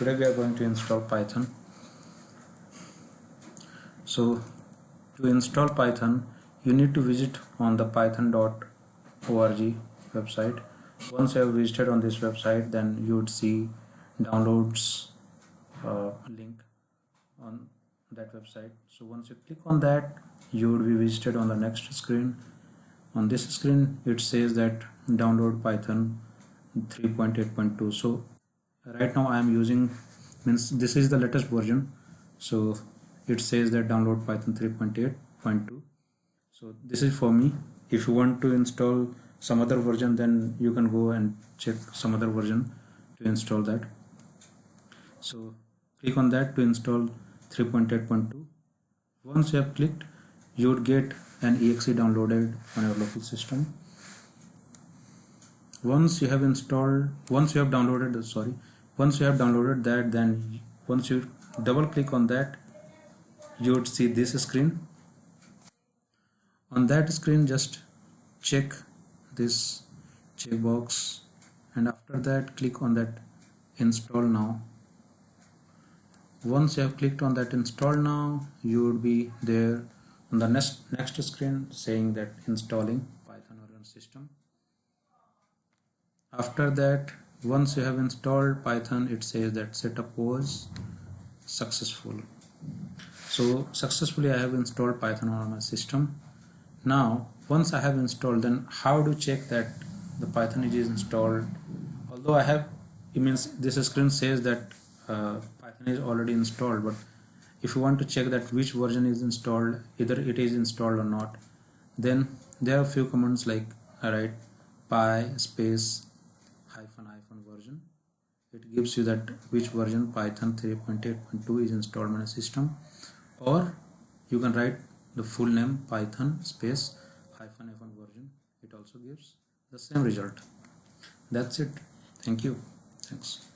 Today we are going to install Python. So to install Python, you need to visit on the python.org website. Once you have visited on this website, then you would see downloads link on that website. So once you click on that, you would be visited on the next screen. On this screen it says that download Python 3.8.2. so right now I am using, means this is the latest version, so it says that download Python 3.8.2. so this is for me. If you want to install some other version, then you can go and check some other version to install that. So click on that to install 3.8.2. once you have clicked, you would get an exe downloaded on your local system. Once you have downloaded that, then once you double click on that, you would see this screen. On that screen, just check this checkbox, and after that click on that install now. Once you have clicked on that install now, you would be there on the next screen saying that installing Python on your system. After that, once you have installed Python, it says that setup was successful. So successfully I have installed Python on my system. Now once I have installed, then how to check that the Python is installed? Although I have, it means this screen says that Python is already installed, but if you want to check that which version is installed, either it is installed or not, then there are a few commands like write py space -- version. It gives you that which version Python 3.8.2 is installed on a system, or you can write the full name Python space -- version. It also gives the same result. That's it. Thank you. Thanks.